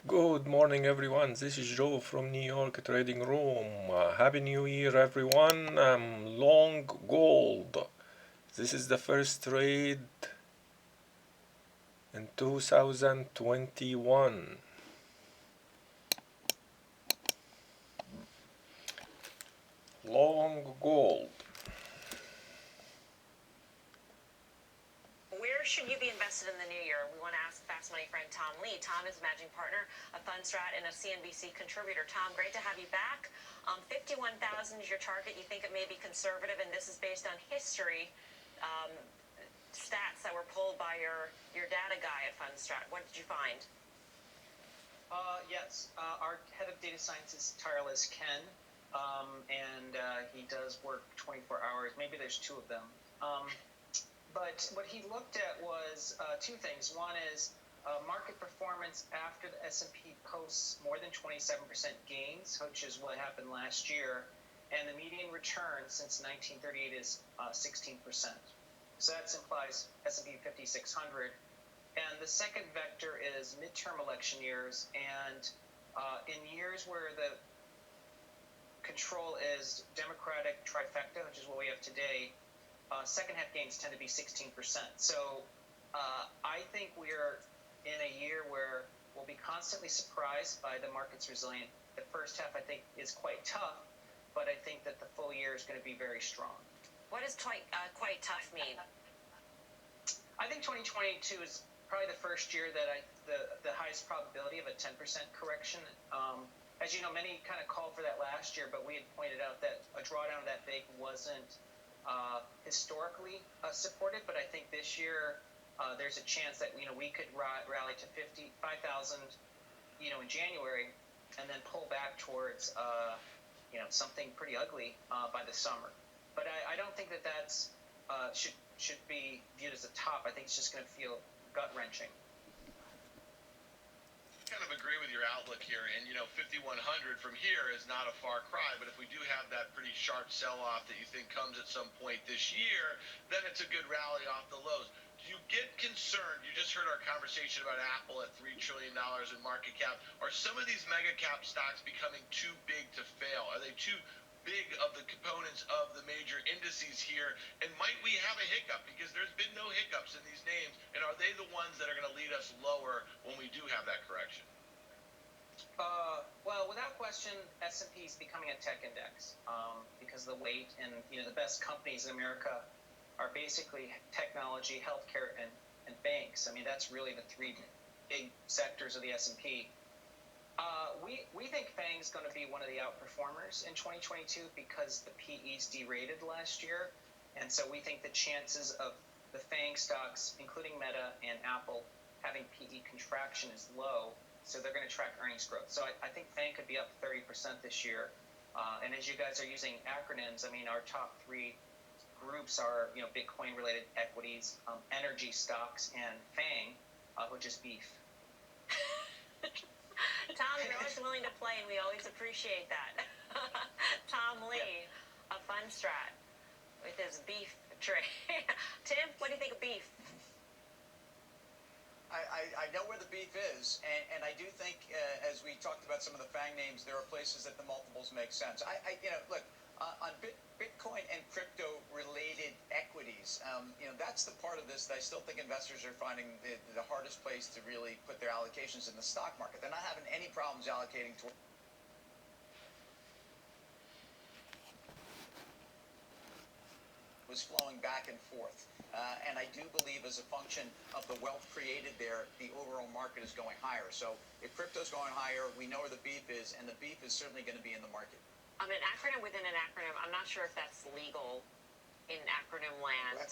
Good morning, everyone. This is Joe from New York Trading Room. Happy New Year, everyone. I'm long gold. This is the first trade in 2021. Long gold. Where should you be invested in the new year? We want to ask Fast Money friend Tom Lee. Tom is managing partner of Fundstrat and a CNBC contributor. Tom, great to have you back. 51,000 is your target. You think it may be conservative, and this is based on history stats that were pulled by your data guy at Fundstrat. What did you find? Yes, our head of data science is tireless Ken, and he does work 24 hours. Maybe there's two of them. But what he looked at was two things. One is market performance after the S&P posts more than 27% gains, which is what happened last year, and the median return since 1938 is 16%. So that implies S&P 5600. And the second vector is midterm election years, and in years where the control is Democratic trifecta, which is what we have today, second half gains tend to be 16%. So I think we're in a year where we'll be constantly surprised by the market's resilient. The first half, I think, is quite tough, but I think that the full year is going to be very strong. What does quite tough mean? I think 2022 is probably the first year that the highest probability of a 10% correction. As you know, many kind of called for that last year, but we had pointed out that a drawdown that big wasn't historically supported. But I think this year there's a chance that we could rally to 55,000 in January, and then pull back towards something pretty ugly by the summer. But I don't think that that's should be viewed as a top. I think it's just going to feel gut-wrenching. Kind of agree with your outlook here, and 5100 from here is not a far cry, but if we do have that pretty sharp sell-off that you think comes at some point this year, then it's a good rally off the lows. Do you get concerned? You just heard our conversation about Apple at $3 trillion in market cap. Are some of these mega cap stocks becoming too big to fail? Are they too big of the components of the major indices here, and might we have a hiccup, because there's been no hiccups in these names, and are they the ones that are going to lead us lower when we do have that correction? Well, without question, S&P is becoming a tech index because the weight and the best companies in America are basically technology, healthcare, and banks. I mean, that's really the three big sectors of the S&P. We think FANG's going to be one of the outperformers in 2022 because the PE's derated last year, and so we think the chances of the FANG stocks, including Meta and Apple, having PE contraction is low, so they're going to track earnings growth. So I think FANG could be up 30% this year. And as you guys are using acronyms, I mean, our top three groups are Bitcoin-related equities, energy stocks, and FANG, which is beef. Tom, you're always willing to play, and we always appreciate that. Tom Lee of Fundstrat with his beef trade. Tim, what do you think of beef? I know where the beef is, and I do think, as we talked about some of the FANG names, there are places that the multiples make sense. Look, on Bitcoin and crypto-related equities, that's the part of this that I still think investors are finding the hardest place to really put their allocations in the stock market. They're not having any problems allocating to was flowing back and forth. And I do believe as a function of the wealth created there, the overall market is going higher. So if crypto's going higher, we know where the beef is, and the beef is certainly going to be in the market. An acronym within an acronym. I'm not sure if that's legal in acronym land,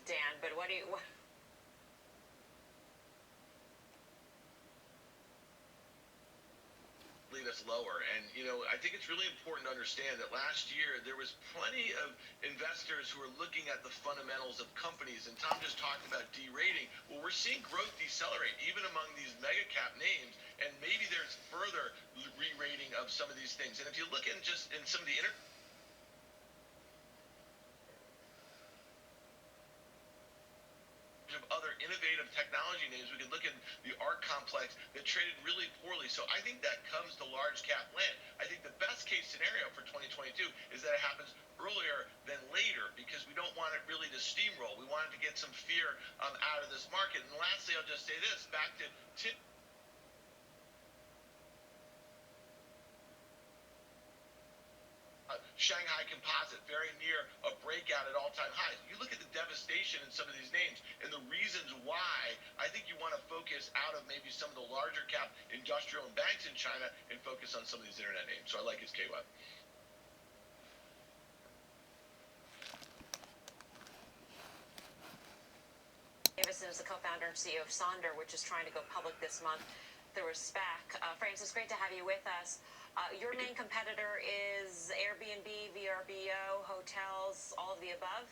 Dan, but what lead us lower. And I think it's really important to understand that last year there was plenty of investors who were looking at the fundamentals of companies, and Tom just talked about derating. Well, we're seeing growth decelerate even among these mega cap names, and maybe there's further re-rating of some of these things. And if you look in just in some of the of other innovative technology names. We can look at the art complex that traded really poorly. So I think that comes to large cap land. I think the best case scenario for 2022 is that it happens earlier than later, because we don't want it really to steamroll. We want it to get some fear out of this market. And lastly, I'll just say this, back to Tim. Shanghai Composite, very near a breakout at all-time highs. You look at the devastation in some of these names and the reasons why. I think you want to focus out of maybe some of the larger cap industrial and banks in China and focus on some of these internet names. So I like his KY. Davison is the co-founder and CEO of Sonder, which is trying to go public this month through a SPAC. Francis, great to have you with us. Your main competitor is Airbnb, VRBO, hotels, all of the above?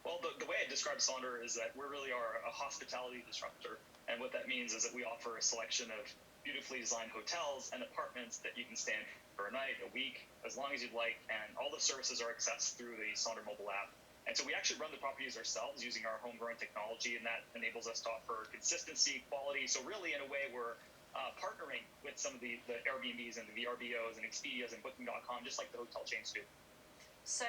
Well, the way I describe Sonder is that we really are a hospitality disruptor. And what that means is that we offer a selection of beautifully designed hotels and apartments that you can stay in for a night, a week, as long as you'd like. And all the services are accessed through the Sonder mobile app. And so we actually run the properties ourselves using our homegrown technology, and that enables us to offer consistency, quality. So really, in a way, we're partnering with some of the Airbnbs and the VRBOs and Expedias and Booking.com, just like the hotel chains do. So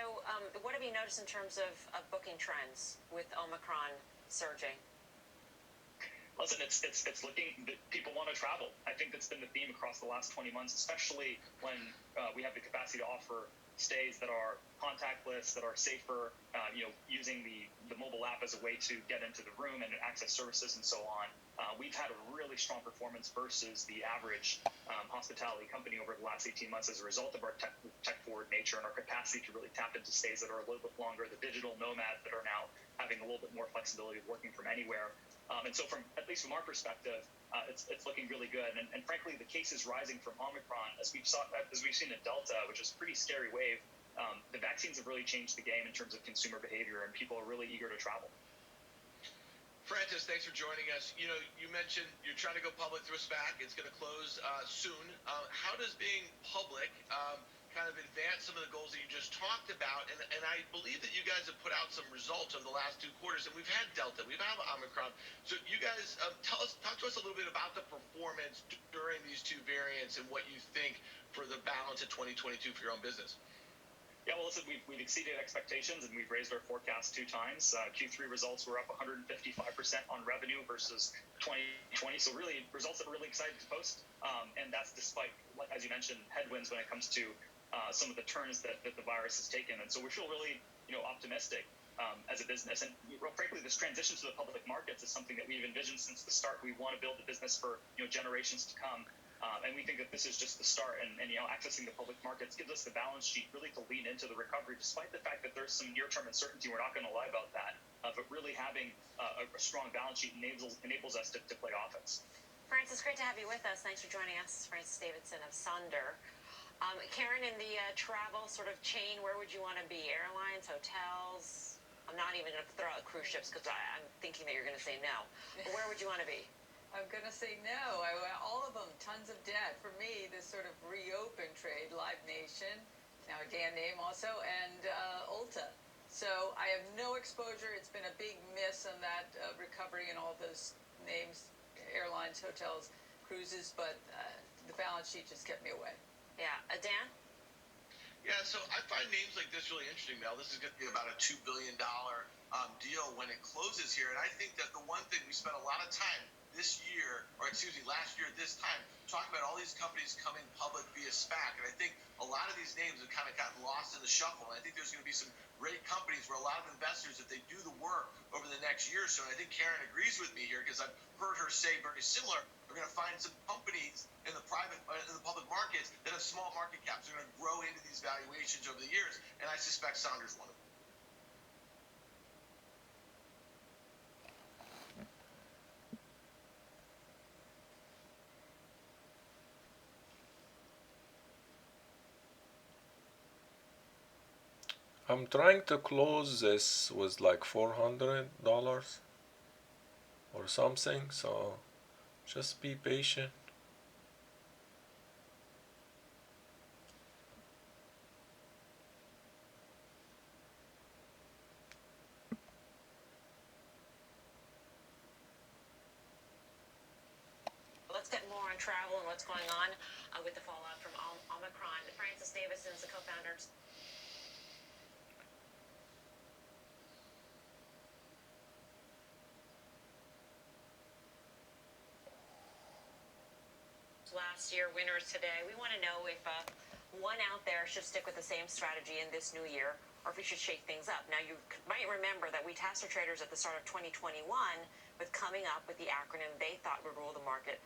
what have you noticed in terms of booking trends with Omicron surging? Listen, it's looking that people want to travel. I think that's been the theme across the last 20 months, especially when we have the capacity to offer stays that are contactless, that are safer, using the mobile app as a way to get into the room and access services and so on. We've had a really strong performance versus the average hospitality company over the last 18 months as a result of our tech-forward nature and our capacity to really tap into stays that are a little bit longer, the digital nomads that are now having a little bit more flexibility of working from anywhere. And so at least from our perspective, it's looking really good. And frankly, the cases rising from Omicron, as we've seen in Delta, which is a pretty scary wave, the vaccines have really changed the game in terms of consumer behavior, and people are really eager to travel. Francis, thanks for joining us. You mentioned you're trying to go public through a SPAC. It's going to close soon. How does being public kind of advance some of the goals that you just talked about? And I believe that you guys have put out some results over the last 2 quarters, and we've had Delta, we've had Omicron. So you guys talk to us a little bit about the performance during these 2 variants and what you think for the balance of 2022 for your own business. Yeah, well, listen, we've exceeded expectations, and we've raised our forecast 2 times. Q3 results were up 155% on revenue versus 2020. So really, results that we're really excited to post. And that's despite, as you mentioned, headwinds when it comes to some of the turns that the virus has taken. And so we feel really, optimistic as a business. And frankly, this transition to the public markets is something that we've envisioned since the start. We want to build a business for generations to come. And we think that this is just the start, and accessing the public markets gives us the balance sheet really to lean into the recovery, despite the fact that there's some near-term uncertainty. We're not going to lie about that, but really having a strong balance sheet enables us to play offense. Francis, great to have you with us. Thanks for joining us. Francis Davidson of Sonder. Karen, in the travel sort of chain, where would you want to be? Airlines, hotels? I'm not even going to throw out cruise ships because I'm thinking that you're going to say no. But where would you want to be? I'm going to say no. All of them, tons of debt. For me, this sort of reopened trade, Live Nation, now a Dan name also, and Ulta. So I have no exposure. It's been a big miss on that recovery in all those names, airlines, hotels, cruises, but the balance sheet just kept me away. Yeah. Dan? Yeah, so I find names like this really interesting, Mel. This is going to be about a $2 billion deal when it closes here. And I think that the one thing we spent a lot of time last year this time, talking about all these companies coming public via SPAC. And I think a lot of these names have kind of gotten lost in the shuffle. And I think there's going to be some great companies where a lot of investors, if they do the work over the next year or so, and I think Karen agrees with me here because I've heard her say very similar, we're going to find some companies in the public markets that have small market caps. They're going to grow into these valuations over the years. And I suspect Sonder's one of them. I'm trying to close this with like $400 or something, so just be patient. more on travel and what's going on with the fallout from Omicron. Francis Davison is the co-founder. Last year, winners today. We want to know if one out there should stick with the same strategy in this new year, or if we should shake things up. Now, you might remember that we tasked our traders at the start of 2021 with coming up with the acronym they thought would rule the market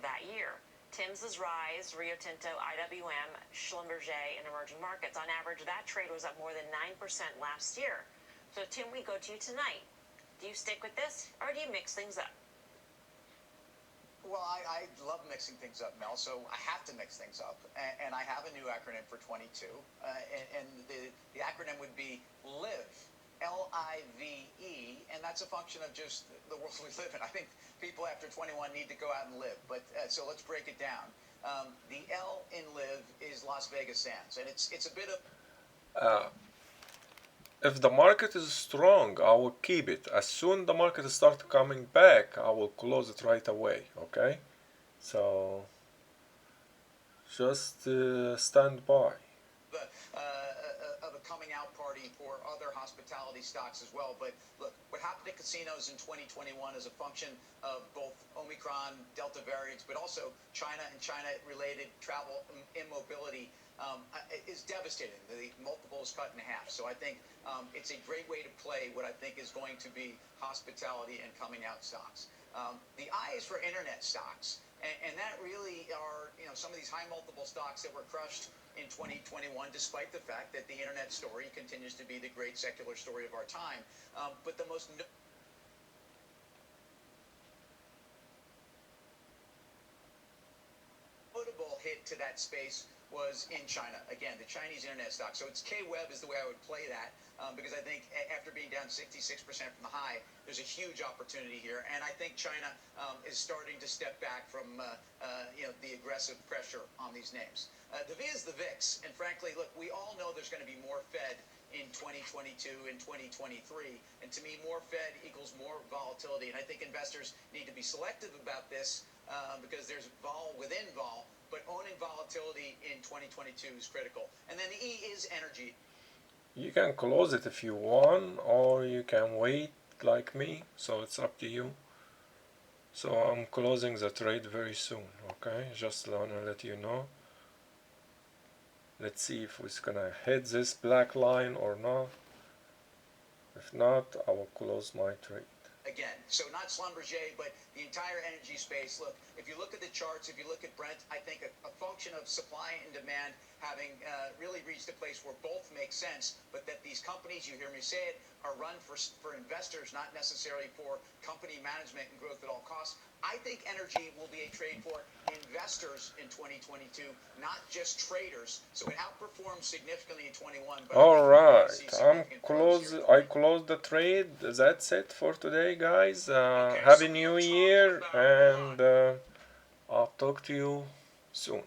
that year. Tim's Rise, Rio Tinto, IWM, Schlumberger, and emerging markets. On average, that trade was up more than 9% last year. So, Tim, we go to you tonight. Do you stick with this, or do you mix things up? Well, I love mixing things up, Mel, so I have to mix things up. And I have a new acronym for 22. And the acronym would be LIVE, L-I-V-E, and that's a function of just the world we live in. I think people after 21 need to go out and live. But so let's break it down. The L in LIVE is Las Vegas Sands, and it's a bit of... If the market is strong, I will keep it. As soon the market starts coming back, I will close it right away. Okay, so just stand by. Of a coming out party for other hospitality stocks as well. But look, what happened to casinos in 2021 is a function of both Omicron, Delta variants, but also China and China-related travel immobility. Is devastating. The multiple is cut in half. So I think it's a great way to play what I think is going to be hospitality and coming out stocks. The I is for internet stocks, and that really are some of these high multiple stocks that were crushed in 2021, despite the fact that the internet story continues to be the great secular story of our time. But the most notable hit to that space was in China. Again, the Chinese internet stock. So it's K-Web is the way I would play that because I think after being down 66% from the high, there's a huge opportunity here. And I think China is starting to step back from the aggressive pressure on these names. The V is the VIX. And frankly, look, we all know there's going to be more Fed in 2022 and 2023. And to me, more Fed equals more volatility. And I think investors need to be selective about this because there's vol within vol. But owning volatility in 2022 is critical. And then the E is energy. You can close it if you want, or you can wait like me. So it's up to you. So I'm closing the trade very soon. Okay, just want to let you know. Let's see if it's gonna hit this black line or not. If not, I will close my trade. Again, so not Schlumberger, but the entire energy space. Look, if you look at the charts, if you look at Brent, I think a function of supply and demand having really reached a place where both make sense, but that these companies, you hear me say it, are run for investors, not necessarily for company management and growth at all costs. I think energy will be a trade for investors in 2022, not just traders. So it outperformed significantly in 21. But all right, I close the trade. That's it for today, guys. Happy New Year, and I'll talk to you soon.